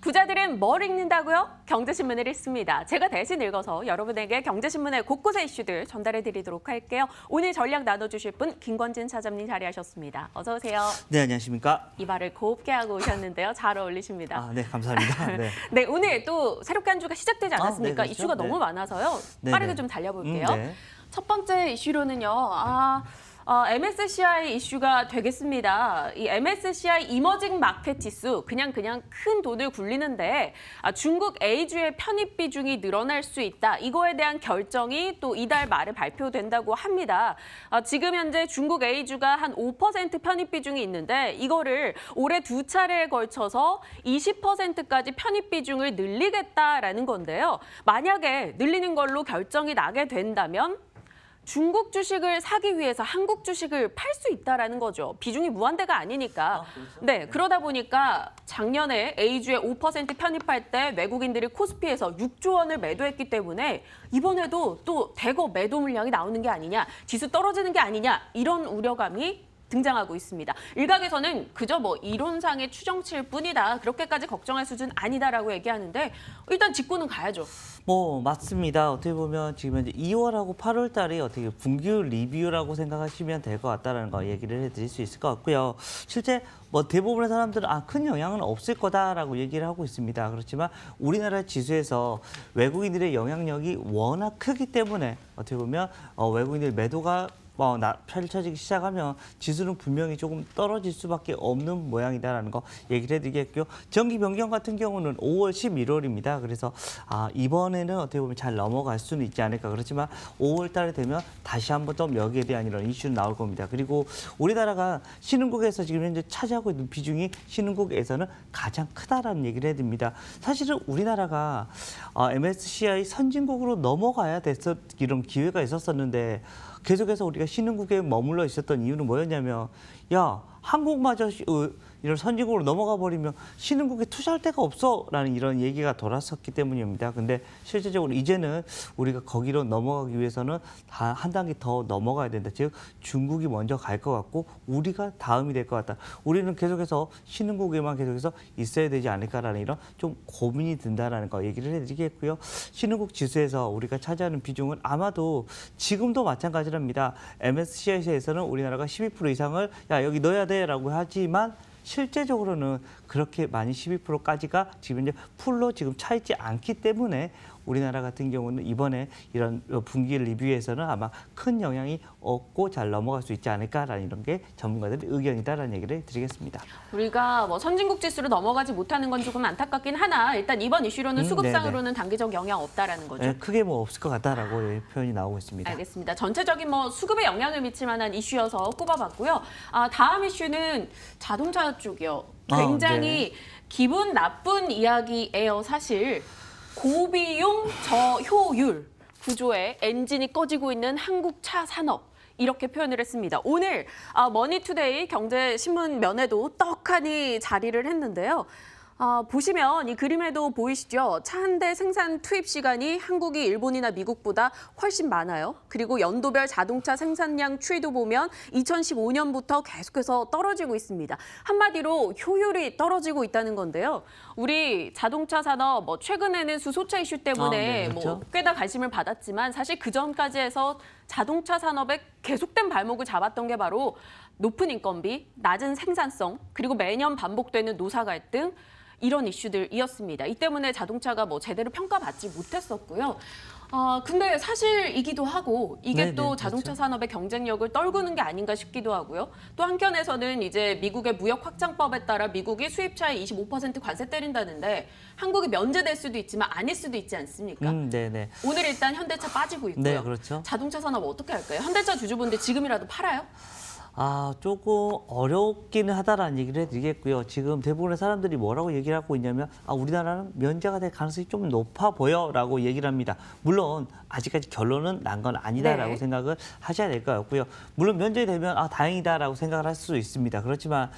부자들은 뭘 읽는다고요? 경제신문을 읽습니다. 제가 대신 읽어서 여러분에게 경제신문의 곳곳의 이슈들 전달해드리도록 할게요. 오늘 전략 나눠주실 분 김권진 차장님 자리하셨습니다. 어서 오세요. 네, 안녕하십니까. 이발을 곱게 하고 오셨는데요. 잘 어울리십니다. 아, 네, 감사합니다. 네. 네, 오늘 또 새롭게 한 주가 시작되지 않았습니까? 네, 그렇죠. 이슈가 너무 많아서요. 네, 빠르게 네. 좀 달려볼게요. 네. 첫 번째 이슈로는요. MSCI 이슈가 되겠습니다. 이 MSCI 이머징 마켓 지수 그냥 큰 돈을 굴리는데 중국 A주의 편입 비중이 늘어날 수 있다. 이거에 대한 결정이 또 이달 말에 발표된다고 합니다. 지금 현재 중국 A주가 한 5% 편입 비중이 있는데 이거를 올해 두 차례에 걸쳐서 20%까지 편입 비중을 늘리겠다라는 건데요. 만약에 늘리는 걸로 결정이 나게 된다면 중국 주식을 사기 위해서 한국 주식을 팔 수 있다라는 거죠. 비중이 무한대가 아니니까. 그렇죠? 네, 그러다 보니까 작년에 A주에 5% 편입할 때 외국인들이 코스피에서 6조 원을 매도했기 때문에 이번에도 또 대거 매도 물량이 나오는 게 아니냐, 지수 떨어지는 게 아니냐 이런 우려감이 등장하고 있습니다. 일각에서는 그저 이론상의 추정치일 뿐이다. 그렇게까지 걱정할 수준 아니다라고 얘기하는데 일단 짚고는 가야죠. 맞습니다. 어떻게 보면 지금 현재 2월하고 8월 달이 어떻게 분기 리뷰라고 생각하시면 될 것 같다라는 거 얘기를 해드릴 수 있을 것 같고요. 실제 대부분의 사람들은 큰 영향은 없을 거다라고 얘기를 하고 있습니다. 그렇지만 우리나라 지수에서 외국인들의 영향력이 워낙 크기 때문에 어떻게 보면 외국인들 매도가 펼쳐지기 시작하면 지수는 분명히 조금 떨어질 수밖에 없는 모양이다라는 거 얘기를 해드리겠고요. 정기 변경 같은 경우는 5월, 11월입니다. 그래서 이번에는 어떻게 보면 잘 넘어갈 수는 있지 않을까. 그렇지만 5월 달에 되면 다시 한번 더 여기에 대한 이런 이슈는 나올 겁니다. 그리고 우리나라가 신흥국에서 지금 현재 차지하고 있는 비중이 신흥국에서는 가장 크다라는 얘기를 해드립니다. 사실은 우리나라가 MSCI 선진국으로 넘어가야 돼서 이런 기회가 있었었는데 계속해서 우리가 신흥국에 머물러 있었던 이유는 뭐였냐면 한국마저 이런 선진국으로 넘어가 버리면 신흥국에 투자할 데가 없어라는 이런 얘기가 돌았었기 때문입니다. 근데 실제적으로 이제는 우리가 거기로 넘어가기 위해서는 한 단계 더 넘어가야 된다. 즉 중국이 먼저 갈 것 같고 우리가 다음이 될 것 같다. 우리는 계속해서 신흥국에만 계속해서 있어야 되지 않을까라는 이런 좀 고민이 든다라는 거 얘기를 해드리겠고요. 신흥국 지수에서 우리가 차지하는 비중은 아마도 지금도 마찬가지랍니다. MSCI에서는 우리나라가 12% 이상을 여기 넣어야 돼라고 하지만 실제적으로는 그렇게 많이 12%까지가 지금 이제 풀로 지금 차 있지 않기 때문에 우리나라 같은 경우는 이번에 이런 분기 리뷰에서는 아마 큰 영향이 없고 잘 넘어갈 수 있지 않을까라는 이런 게 전문가들의 의견이다라는 얘기를 드리겠습니다. 우리가 선진국 지수로 넘어가지 못하는 건 조금 안타깝긴 하나 일단 이번 이슈로는 수급상으로는 단기적 영향 없다라는 거죠. 네, 크게 없을 것 같다라고 표현이 나오고 있습니다. 알겠습니다. 전체적인 수급에 영향을 미칠 만한 이슈여서 꼽아봤고요. 다음 이슈는 자동차 쪽이요. 굉장히 기분 나쁜 이야기예요, 사실. 고비용 저효율 구조의 엔진이 꺼지고 있는 한국 차 산업. 이렇게 표현을 했습니다. 오늘 머니투데이 경제신문 면에도 떡하니 자리를 했는데요. 보시면 이 그림에도 보이시죠? 차 한 대 생산 투입 시간이 한국이 일본이나 미국보다 훨씬 많아요. 그리고 연도별 자동차 생산량 추이도 보면 2015년부터 계속해서 떨어지고 있습니다. 한마디로 효율이 떨어지고 있다는 건데요. 우리 자동차 산업 최근에는 수소차 이슈 때문에 그렇죠? 꽤나 관심을 받았지만 사실 그전까지 해서 자동차 산업에 계속된 발목을 잡았던 게 바로 높은 인건비, 낮은 생산성, 그리고 매년 반복되는 노사 갈등, 이런 이슈들이었습니다. 이 때문에 자동차가 제대로 평가받지 못했었고요. 근데 사실이기도 하고 이게 또 자동차 산업의 경쟁력을 떨구는 게 아닌가 싶기도 하고요. 또 한편에서는 이제 미국의 무역 확장법에 따라 미국이 수입차에 25% 관세 때린다는데 한국이 면제될 수도 있지만 아닐 수도 있지 않습니까? 네네. 오늘 일단 현대차 빠지고 있고요. 네, 그렇죠. 자동차 산업 어떻게 할까요? 현대차 주주분들 지금이라도 팔아요? 조금 어렵기는 하다라는 얘기를 해드리겠고요. 지금 대부분의 사람들이 뭐라고 얘기를 하고 있냐면 우리나라는 면제가 될 가능성이 좀 높아 보여라고 얘기를 합니다. 물론 아직까지 결론은 난 건 아니다라고 생각을 하셔야 될 것 같고요. 물론 면제되면 다행이다라고 생각을 할 수 있습니다. 그렇지만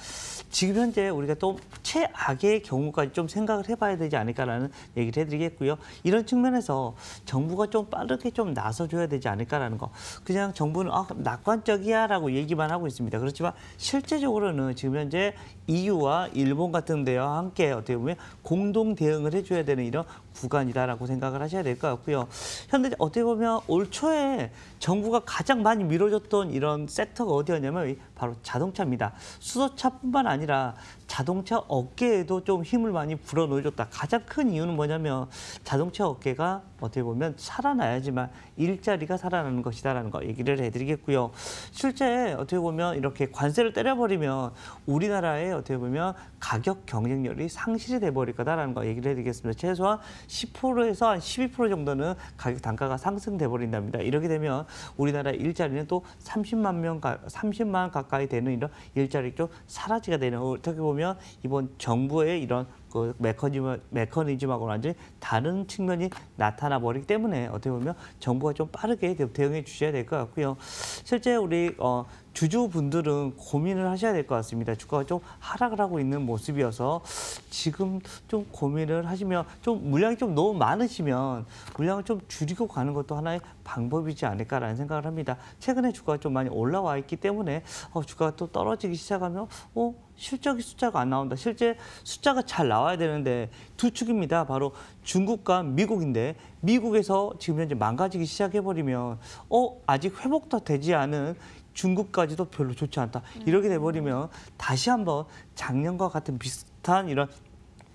지금 현재 우리가 또 최악의 경우까지 좀 생각을 해봐야 되지 않을까라는 얘기를 해드리겠고요. 이런 측면에서 정부가 좀 빠르게 좀 나서줘야 되지 않을까라는 거. 그냥 정부는 낙관적이야라고 얘기만 하고 있습니다. 그렇지만 실제적으로는 지금 현재 EU와 일본 같은 데와 함께 어떻게 보면 공동 대응을 해줘야 되는 이런 구간이다라고 생각을 하셔야 될 것 같고요. 현재 어떻게 보면 올 초에 정부가 가장 많이 밀어줬던 이런 섹터가 어디였냐면 바로 자동차입니다. 수소차뿐만 아니라 자동차 업계에도 좀 힘을 많이 불어넣어줬다. 가장 큰 이유는 뭐냐면 자동차 업계가 어떻게 보면 살아나야지만 일자리가 살아나는 것이다라는 거 얘기를 해드리겠고요. 실제 어떻게 보면 이렇게 관세를 때려버리면 우리나라의 어떻게 보면 가격 경쟁력이 상실이 돼버릴 거다라는 거 얘기를 해드리겠습니다. 최소한 10%에서 한 12% 정도는 가격 단가가 상승돼 버린답니다. 이렇게 되면 우리나라 일자리는 또 30만 가까이 되는 이런 일자리 좀 사라지게 되는, 어떻게 보면 이번 정부의 이런 그 메커니즘하고는 완전히 다른 측면이 나타나 버리기 때문에 어떻게 보면 정부가 좀 빠르게 대응해 주셔야 될 것 같고요. 실제 우리 주주분들은 고민을 하셔야 될 것 같습니다. 주가가 좀 하락을 하고 있는 모습이어서 지금 좀 고민을 하시면, 좀 물량이 좀 너무 많으시면 물량을 좀 줄이고 가는 것도 하나의 방법이지 않을까라는 생각을 합니다. 최근에 주가가 좀 많이 올라와 있기 때문에 주가가 또 떨어지기 시작하면 실적이 숫자가 안 나온다. 실제 숫자가 잘 나와야 되는데 두 축입니다. 바로 중국과 미국인데, 미국에서 지금 현재 망가지기 시작해버리면 아직 회복도 되지 않은 중국까지도 별로 좋지 않다. 이렇게 돼버리면 다시 한번 작년과 같은 비슷한 이런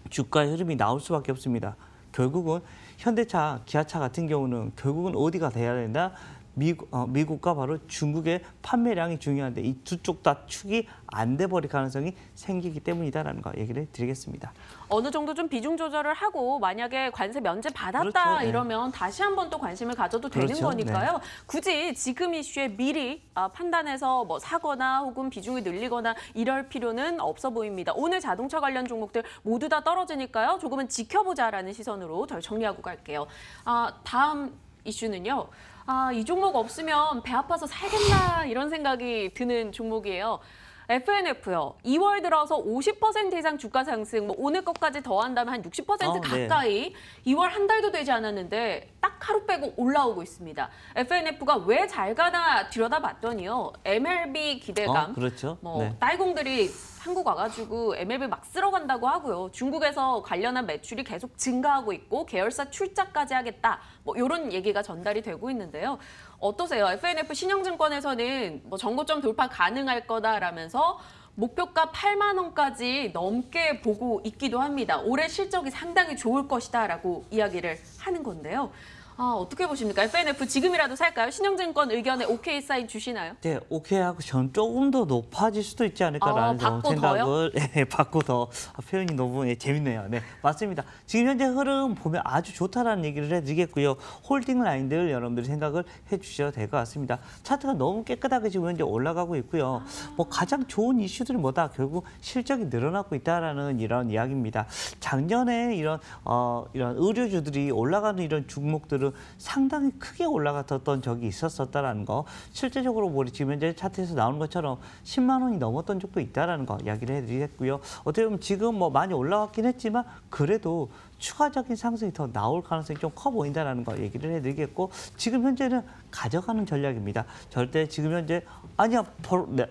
주가의 흐름이 나올 수밖에 없습니다. 결국은 현대차, 기아차 같은 경우는 결국은 어디가 돼야 된다? 미국과 바로 중국의 판매량이 중요한데 이 두 쪽 다 축이 안 돼 버릴 가능성이 생기기 때문이다라는 거 얘기를 드리겠습니다. 어느 정도 좀 비중 조절을 하고 만약에 관세 면제 받았다 그렇죠. 네. 이러면 다시 한번 또 관심을 가져도 되는 그렇죠. 거니까요. 네. 굳이 지금 이슈에 미리 판단해서 뭐 사거나 혹은 비중을 늘리거나 이럴 필요는 없어 보입니다. 오늘 자동차 관련 종목들 모두 다 떨어지니까요. 조금은 지켜보자라는 시선으로 덜 정리하고 갈게요. 다음 이슈는요. 이 종목 없으면 배 아파서 살겠나 이런 생각이 드는 종목이에요. FNF요. 2월 들어서 50% 이상 주가 상승, 오늘 것까지 더한다면 한 60% 네. 가까이 2월 한 달도 되지 않았는데 딱 하루 빼고 올라오고 있습니다. FNF가 왜 잘 가나 들여다봤더니요. MLB 기대감, 그렇죠. 네. 딸공들이 한국 와가지고 MLB 막 쓸어간다고 하고요. 중국에서 관련한 매출이 계속 증가하고 있고 계열사 출자까지 하겠다. 이런 얘기가 전달이 되고 있는데요. 어떠세요? FNF 신영증권에서는 전고점 돌파 가능할 거다라면서 목표가 8만 원까지 넘게 보고 있기도 합니다. 올해 실적이 상당히 좋을 것이다라고 이야기를 하는 건데요. 어떻게 보십니까? FNF 지금이라도 살까요? 신영증권 의견에 오케이 사인 주시나요? 네, 오케이 하고 전 조금 더 높아질 수도 있지 않을까라는 생각을 받고 더 표현이 너무 재밌네요. 네, 맞습니다. 지금 현재 흐름 보면 아주 좋다라는 얘기를 해드리겠고요. 홀딩 라인들 여러분들이 생각을 해주셔도 될 것 같습니다. 차트가 너무 깨끗하게 지금 현재 올라가고 있고요. 가장 좋은 이슈들이 뭐다? 결국 실적이 늘어나고 있다라는 이런 이야기입니다. 작년에 이런 의료주들이 올라가는 이런 종목들을 상당히 크게 올라갔었던 적이 있었다라는 거, 실제적으로 지금 현재 차트에서 나오는 것처럼 10만 원이 넘었던 적도 있다라는 거 이야기를 해드리겠고요. 어떻게 보면 지금 많이 올라왔긴 했지만 그래도 추가적인 상승이 더 나올 가능성이 좀 커 보인다라는 거 얘기를 해드리겠고, 지금 현재는 가져가는 전략입니다. 절대 지금 현재 아니야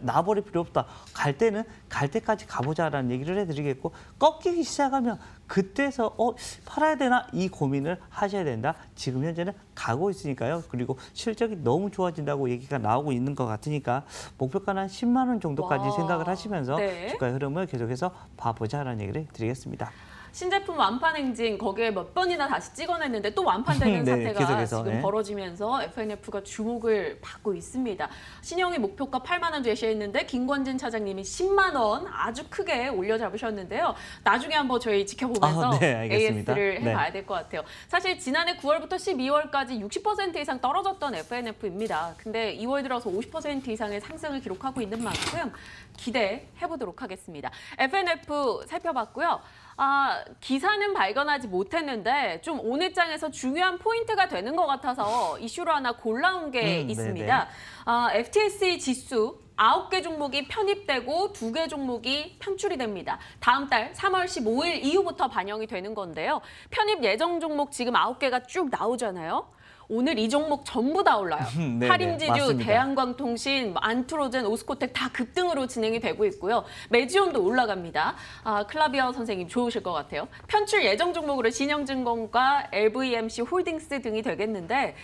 놔버릴 필요 없다. 갈 때는 갈 때까지 가보자라는 얘기를 해드리겠고, 꺾이기 시작하면 그때서 팔아야 되나 이 고민을 하셔야 된다. 지금 현재는 가고 있으니까요. 그리고 실적이 너무 좋아진다고 얘기가 나오고 있는 것 같으니까 목표가는 한 10만 원 정도까지 생각을 하시면서 주가의 흐름을 계속해서 봐보자라는 얘기를 드리겠습니다. 신제품 완판 행진 거기에 몇 번이나 다시 찍어냈는데 또 완판되는 사태가 계속해서, 지금 벌어지면서 FNF가 주목을 받고 있습니다. 신영이 목표가 8만 원 제시했는데 김권진 차장님이 10만 원 아주 크게 올려잡으셨는데요. 나중에 한번 저희 지켜보면서 AS를 해봐야 될 것 같아요. 사실 지난해 9월부터 12월까지 60% 이상 떨어졌던 FNF입니다. 근데 2월 들어서 50% 이상의 상승을 기록하고 있는 만큼 기대해보도록 하겠습니다. FNF 살펴봤고요. 기사는 발견하지 못했는데 좀 오늘 장에서 중요한 포인트가 되는 것 같아서 이슈로 하나 골라온 게 있습니다. FTSE 지수 9개 종목이 편입되고 2개 종목이 편출이 됩니다. 다음 달 3월 15일 이후부터 반영이 되는 건데요. 편입 예정 종목 지금 9개가 쭉 나오잖아요. 오늘 이 종목 전부 다 올라요. 네네, 할인지주, 맞습니다. 대한광통신, 안트로젠, 오스코텍 다 급등으로 진행이 되고 있고요. 메지온도 올라갑니다. 클라비어 선생님 좋으실 것 같아요. 편출 예정 종목으로 신영증권과 LVMC 홀딩스 등이 되겠는데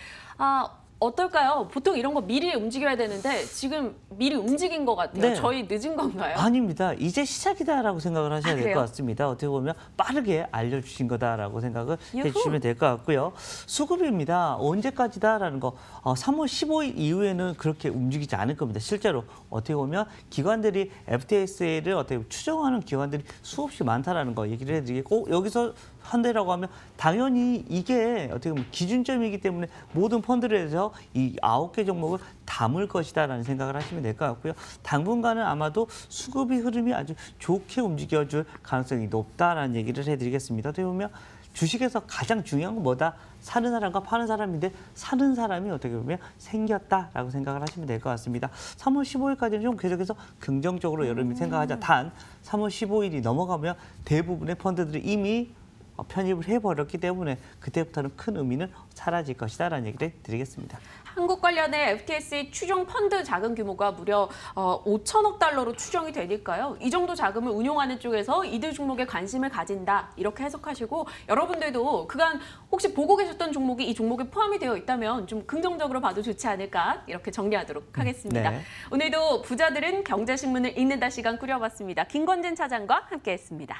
어떨까요? 보통 이런 거 미리 움직여야 되는데 지금 미리 움직인 것 같아요. 네. 저희 늦은 건가요? 아닙니다. 이제 시작이다라고 생각을 하셔야 될 그래요? 것 같습니다. 어떻게 보면 빠르게 알려주신 거다라고 생각을 유후. 해주시면 될 것 같고요. 수급입니다. 언제까지다라는 거 3월 15일 이후에는 그렇게 움직이지 않을 겁니다. 실제로 어떻게 보면 기관들이 FTS를 어떻게 추정하는 기관들이 수없이 많다라는 거 얘기를 해드리고 여기서 한대라고 하면 당연히 이게 어떻게 보면 기준점이기 때문에 모든 펀드에서 이 9개 종목을 담을 것이다라는 생각을 하시면 될 것 같고요. 당분간은 아마도 수급이 흐름이 아주 좋게 움직여줄 가능성이 높다라는 얘기를 해드리겠습니다. 어떻게 보면 주식에서 가장 중요한 건 뭐다? 사는 사람과 파는 사람인데 사는 사람이 어떻게 보면 생겼다라고 생각을 하시면 될 것 같습니다. 3월 15일까지는 좀 계속해서 긍정적으로 여러분이 생각하자. 단 3월 15일이 넘어가면 대부분의 펀드들이 이미 편입을 해버렸기 때문에 그때부터는 큰 의미는 사라질 것이다라는 얘기를 드리겠습니다. 한국 관련해 FTS의 추정 펀드 자금 규모가 무려 5천억 달러로 추정이 되니까요. 이 정도 자금을 운용하는 쪽에서 이들 종목에 관심을 가진다 이렇게 해석하시고 여러분들도 그간 혹시 보고 계셨던 종목이 이 종목에 포함이 되어 있다면 좀 긍정적으로 봐도 좋지 않을까 이렇게 정리하도록 하겠습니다. 네. 오늘도 부자들은 경제신문을 읽는다 시간 꾸려봤습니다. 김건진 차장과 함께했습니다.